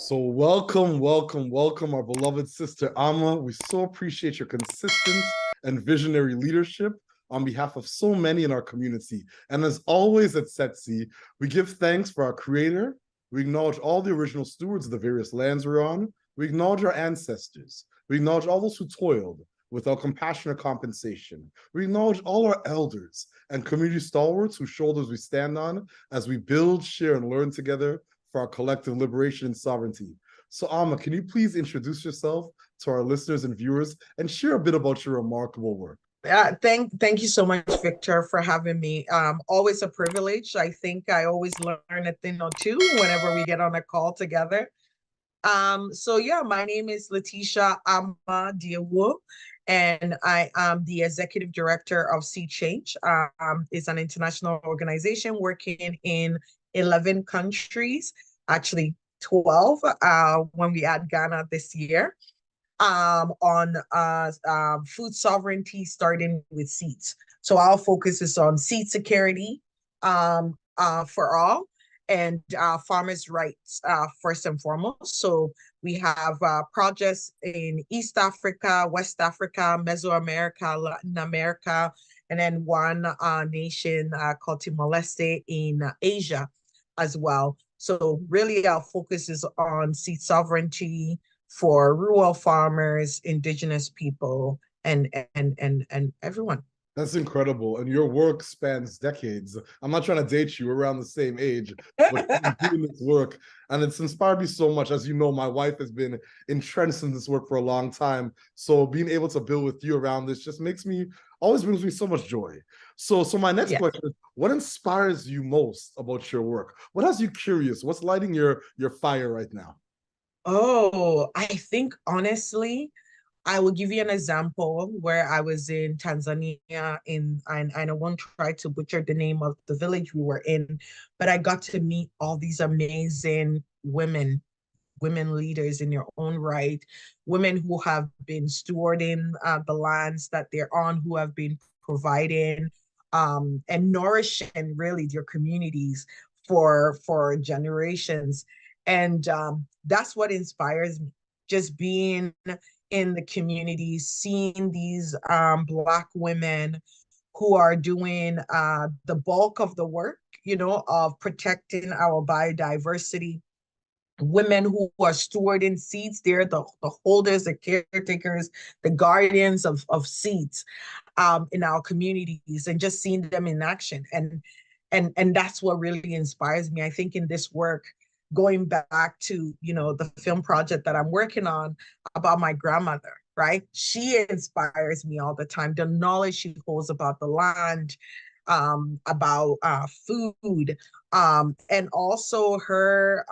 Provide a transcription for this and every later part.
So welcome, our beloved sister Amma. We so appreciate your consistent and visionary leadership on behalf of so many in our community. And as always at SETC, we give thanks for our creator. We acknowledge all the original stewards of the various lands we're on. We acknowledge our ancestors. We acknowledge all those who toiled without compassionate compensation. We acknowledge all our elders and community stalwarts whose shoulders we stand on as we build, share, and learn together for our collective liberation and sovereignty. So Amma, can you please introduce yourself to our listeners and viewers and share a bit about your remarkable work? Thank you so much, Victor, for having me. Always a privilege. I think I always learn a thing or two whenever we get on a call together. So yeah, my name is Leticia Deawuo, and I am the executive director of Seedchange. It's an international organization working in 11 countries, actually 12 when we add Ghana this year, on food sovereignty, starting with seeds. So our focus is on seed security for all, and farmers' rights first and foremost. So we have projects in East Africa, West Africa, Mesoamerica, Latin America, and then one nation called Timor-Leste in Asia as well. So really our focus is on seed sovereignty for rural farmers, indigenous people, and everyone. That's incredible. And your work spans decades. I'm not trying to date you, we're around the same age, but you're doing this work. And it's inspired me so much. As you know, my wife has been entrenched in this work for a long time. So being able to build with you around this just always brings me so much joy. So my next question is, what inspires you most about your work? What has you curious? What's lighting your fire right now? Oh, I think honestly, I will give you an example where I was in Tanzania and I won't try to butcher the name of the village we were in, but I got to meet all these amazing women leaders in their own right, women who have been stewarding the lands that they're on, who have been providing and nourishing really their communities for generations. And that's what inspires me, just being in the community, seeing these Black women who are doing the bulk of the work, of protecting our biodiversity, women who are stewarding seeds. They're the holders, the caretakers, the guardians of seeds in our communities, and just seeing them in action. And that's what really inspires me. I think in this work, going back to, the film project that I'm working on about my grandmother, right? She inspires me all the time. The knowledge she holds about the land, about food, and also her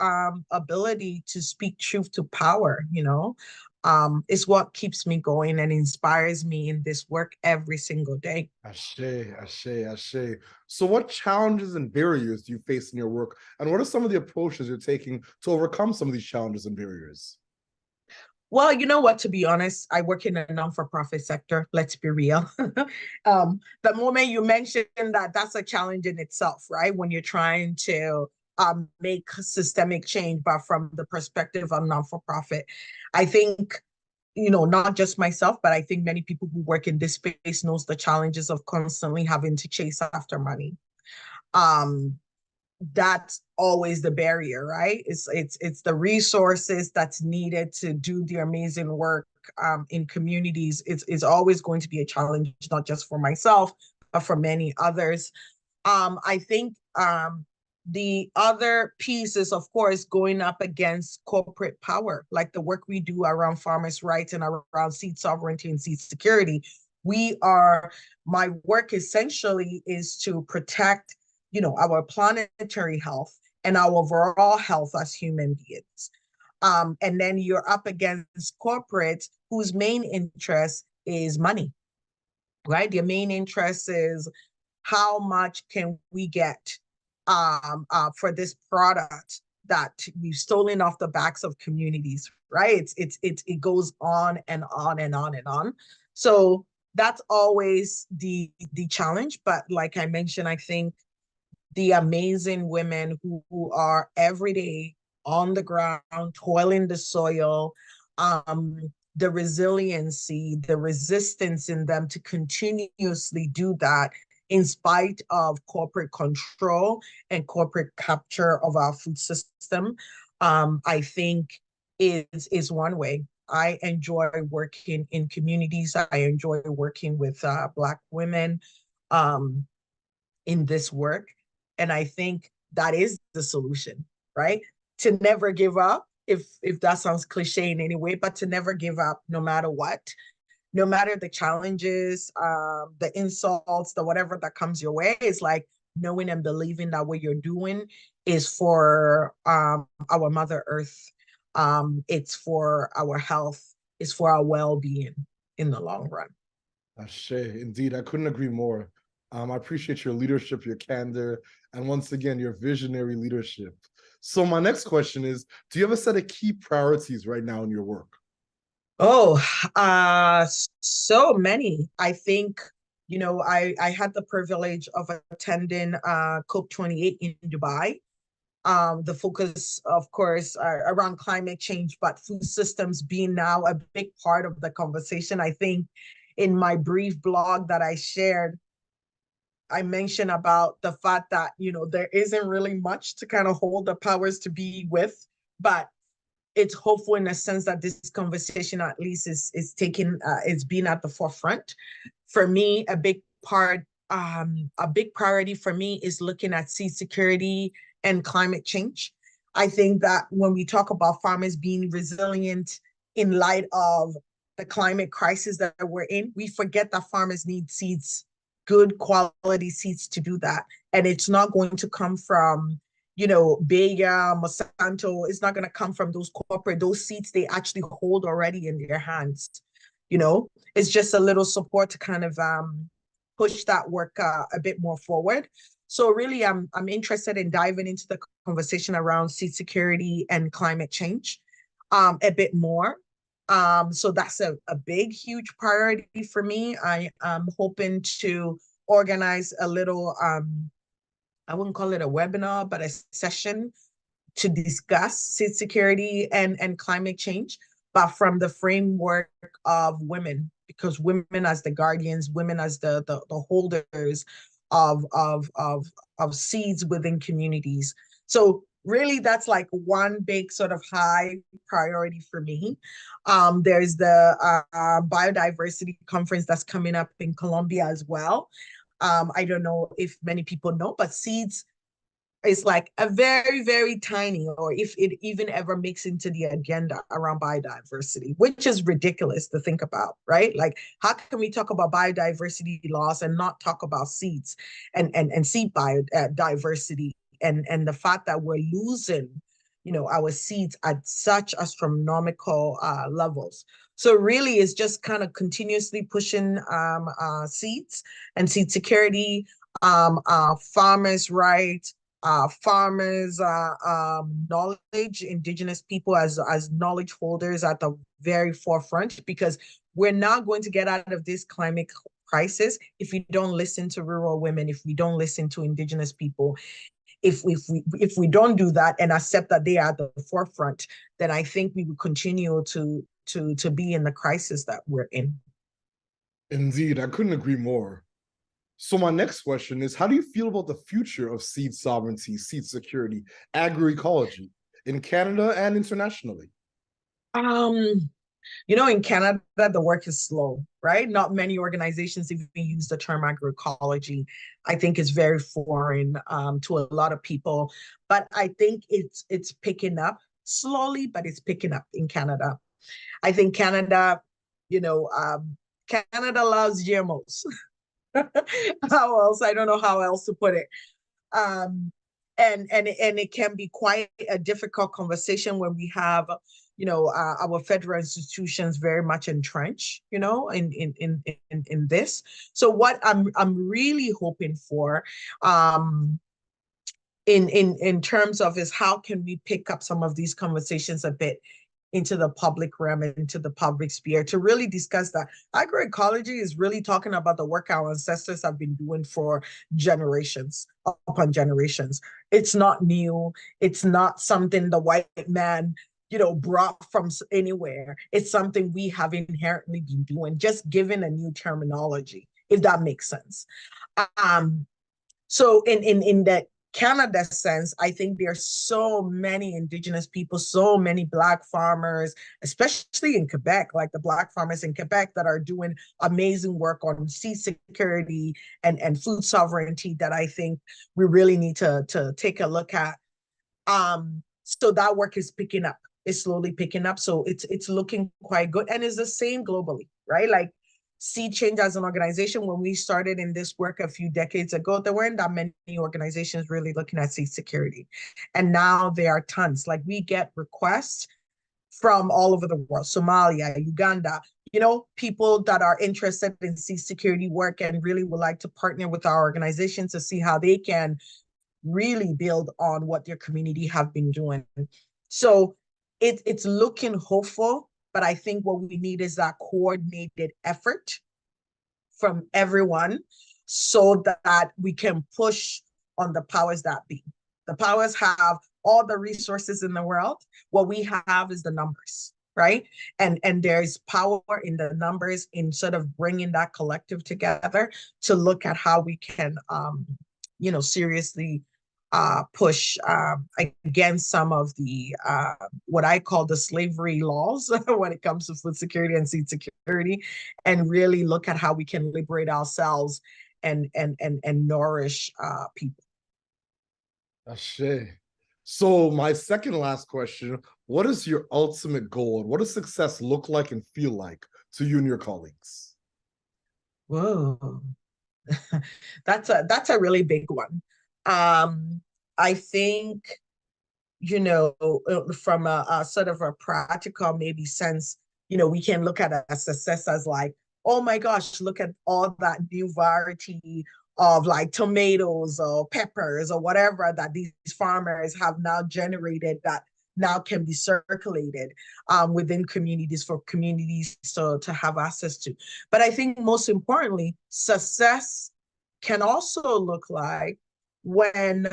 ability to speak truth to power, is what keeps me going and inspires me in this work every single day. Ashe. So what challenges and barriers do you face in your work? And what are some of the approaches you're taking to overcome some of these challenges and barriers? Well, you know what, to be honest, I work in a non-for-profit sector. Let's be real. The moment you mention that, that's a challenge in itself, right? When you're trying to make systemic change, but from the perspective of non-for-profit. I think, not just myself, but I think many people who work in this space knows the challenges of constantly having to chase after money. That's always the barrier, right? It's the resources that's needed to do the amazing work in communities. It's always going to be a challenge, not just for myself, but for many others. I think the other piece is, of course, going up against corporate power, like the work we do around farmers' rights and around seed sovereignty and seed security. My work essentially is to protect our planetary health and our overall health as human beings. And then you're up against corporates whose main interest is money, right? Their main interest is how much can we get for this product that we've stolen off the backs of communities, right? It goes on and on and on and on. So that's always the challenge. But like I mentioned, I think the amazing women who are every day on the ground, toiling the soil, the resiliency, the resistance in them to continuously do that in spite of corporate control and corporate capture of our food system, I think is one way. I enjoy working in communities. I enjoy working with Black women in this work. And I think that is the solution, right? To never give up, if that sounds cliche in any way, but to never give up no matter what, no matter the challenges, the insults, the whatever that comes your way, is like knowing and believing that what you're doing is for our Mother Earth. It's for our health, it's for our well-being in the long run. Ashe, indeed, I couldn't agree more. I appreciate your leadership, your candor, and once again, your visionary leadership. So my next question is, do you have a set of key priorities right now in your work? Oh, so many. I think, I had the privilege of attending COP28 in Dubai. The focus, of course, around climate change, but food systems being now a big part of the conversation. I think in my brief blog that I shared, I mentioned about the fact that, there isn't really much to kind of hold the powers to be with, but it's hopeful in a sense that this conversation at least is taking, is being at the forefront. For me, a big priority for me is looking at seed security and climate change. I think that when we talk about farmers being resilient in light of the climate crisis that we're in, we forget that farmers need seeds, good quality seeds to do that. And it's not going to come from, Bayer, Monsanto. It's not going to come from those seeds they actually hold already in their hands. It's just a little support to kind of push that work a bit more forward. So really, I'm interested in diving into the conversation around seed security and climate change a bit more. So that's a big, huge priority for me. I am hoping to organize a little, I wouldn't call it a webinar, but a session to discuss seed security and climate change, but from the framework of women, because women as the guardians, women as the holders of seeds within communities. So really, that's like one big sort of high priority for me. There's the biodiversity conference that's coming up in Colombia as well. I don't know if many people know, but seeds is like a very, very tiny, or if it even ever makes into the agenda around biodiversity, which is ridiculous to think about, right? Like, how can we talk about biodiversity loss and not talk about seeds and seed biodiversity and the fact that we're losing, our seeds at such astronomical levels. So really, it's just kind of continuously pushing seeds and seed security, farmers' rights, farmers' knowledge, indigenous people as knowledge holders at the very forefront, because we're not going to get out of this climate crisis if we don't listen to rural women, if we don't listen to indigenous people. If we don't do that and accept that they are at the forefront, then I think we will continue to be in the crisis that we're in. Indeed, I couldn't agree more. So my next question is, how do you feel about the future of seed sovereignty, seed security, agroecology in Canada and internationally? In Canada, the work is slow, right? Not many organizations even use the term agroecology. I think it's very foreign to a lot of people, but I think it's picking up slowly, but it's picking up in Canada. I think Canada, Canada loves GMOs. How else? I don't know how else to put it. And it can be quite a difficult conversation when we have, our federal institutions very much entrenched, in this. So what I'm really hoping for, in terms of is how can we pick up some of these conversations a bit into the public realm, into the public sphere to really discuss that. Agroecology is really talking about the work our ancestors have been doing for generations upon generations. It's not new. It's not something the white man, brought from anywhere. It's something we have inherently been doing, just given a new terminology, if that makes sense. So in that Canada sense, I think there's so many Indigenous people, so many Black farmers, especially in Quebec, like the Black farmers in Quebec that are doing amazing work on seed security and food sovereignty that I think we really need to take a look at. So that work is picking up. It's slowly picking up. So it's looking quite good. And it's the same globally, right? Like Seedchange as an organization, when we started in this work a few decades ago, there weren't that many organizations really looking at seed security. And now there are tons. Like we get requests from all over the world, Somalia, Uganda, people that are interested in seed security work and really would like to partner with our organization to see how they can really build on what their community have been doing. So it's looking hopeful. But I think what we need is that coordinated effort from everyone so that we can push on the powers that be. The powers have all the resources in the world. What we have is the numbers, right? And there's power in the numbers in sort of bringing that collective together to look at how we can, seriously push against some of the what I call the slavery laws when it comes to food security and seed security, and really look at how we can liberate ourselves and nourish people. Ashe. So my second last question, what is your ultimate goal? What does success look like and feel like to you and your colleagues? Whoa. That's a really big one. I think, from a sort of a practical maybe sense, we can look at a success as like, oh my gosh, look at all that new variety of like tomatoes or peppers or whatever that these farmers have now generated that now can be circulated within communities for communities to have access to. But I think most importantly, success can also look like when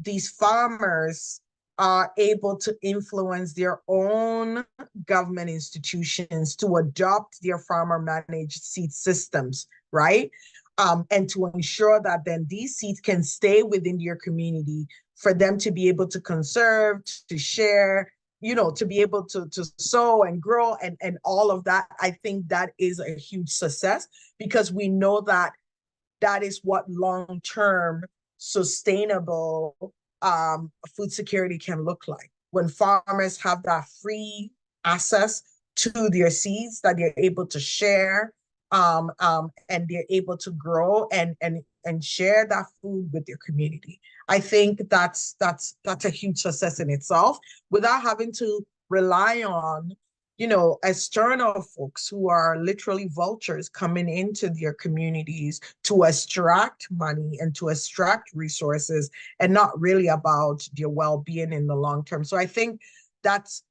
these farmers are able to influence their own government institutions to adopt their farmer managed seed systems, right? And to ensure that then these seeds can stay within your community for them to be able to conserve, to share, to be able to sow and grow and all of that. I think that is a huge success because we know that that is what long-term sustainable food security can look like. When farmers have that free access to their seeds that they're able to share and they're able to grow and share that food with their community. I think that's a huge success in itself without having to rely on external folks who are literally vultures coming into their communities to extract money and to extract resources and not really about their well-being in the long term. So I think that's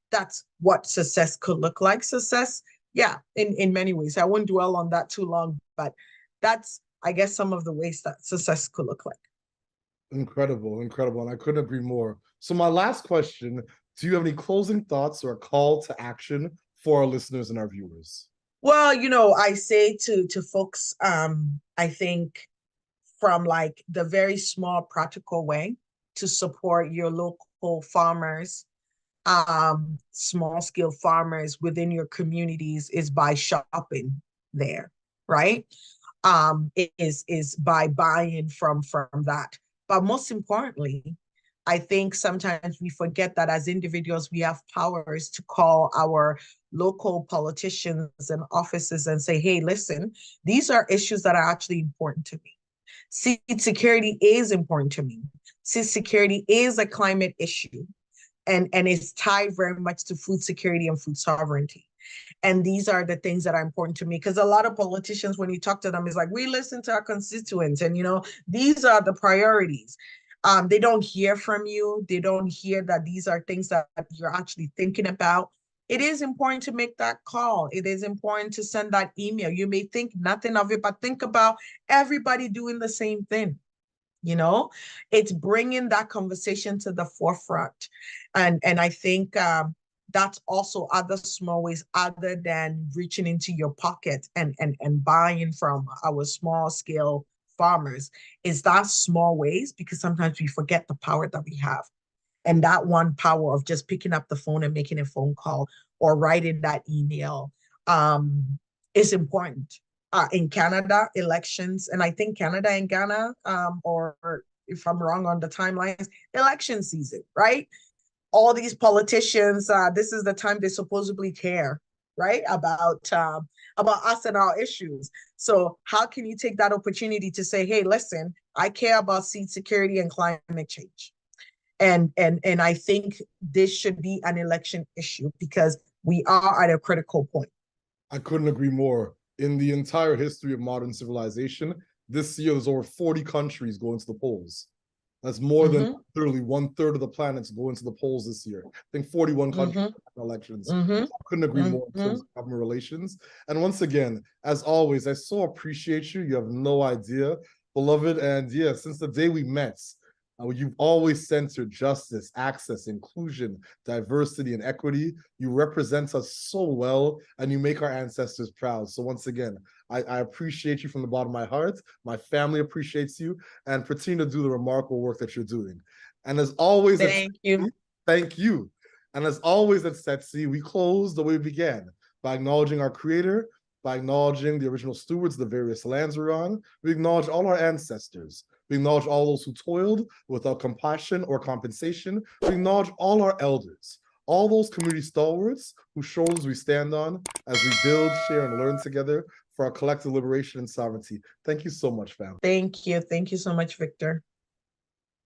what success could look like. Success, yeah, in many ways. I won't dwell on that too long, but that's, I guess, some of the ways that success could look like. Incredible, incredible. And I couldn't agree more. So my last question, do you have any closing thoughts or a call to action for our listeners and our viewers? Well, I say to folks, I think from like the very small practical way to support your local farmers, small scale farmers within your communities is by shopping there, right? It is by buying from that. But most importantly, I think sometimes we forget that as individuals, we have powers to call our local politicians and offices and say, hey, listen, these are issues that are actually important to me. Seed security is important to me. Seed security is a climate issue and it's tied very much to food security and food sovereignty. And these are the things that are important to me because a lot of politicians, when you talk to them, is like, we listen to our constituents and, these are the priorities. They don't hear from you. They don't hear that these are things that you're actually thinking about. it is important to make that call. It is important to send that email. You may think nothing of it, but think about everybody doing the same thing. It's bringing that conversation to the forefront. And I think that's also other small ways other than reaching into your pocket and buying from our small scale farmers, is that small ways, because sometimes we forget the power that we have. And that one power of just picking up the phone and making a phone call or writing that email is important. In Canada, elections, and I think Canada and Ghana, or if I'm wrong on the timelines, election season, right? All these politicians, this is the time they supposedly care, right, about us and our issues. So how can you take that opportunity to say, hey, listen, I care about seed security and climate change. And I think this should be an election issue because we are at a critical point. I couldn't agree more. In the entire history of modern civilization, this year there's over 40 countries going to the polls. That's more than literally 1/3 of the planets going to the polls this year. I think 41 countries elections. I couldn't agree more in terms of government relations. And once again, as always, I so appreciate you. You have no idea, beloved. And yeah, since the day we met, you've always centered justice, access, inclusion, diversity, and equity. You represent us so well, and you make our ancestors proud. So once again, I appreciate you from the bottom of my heart. My family appreciates you, and continue to do the remarkable work that you're doing. And as always, thank you. Thank you. And as always at SETC, we close the way we began, by acknowledging our creator, by acknowledging the original stewards of the various lands we're on. We acknowledge all our ancestors. We acknowledge all those who toiled without compassion or compensation. We acknowledge all our elders, all those community stalwarts whose shoulders we stand on as we build, share, and learn together for our collective liberation and sovereignty. Thank you so much, fam. Thank you. Thank you so much, Victor.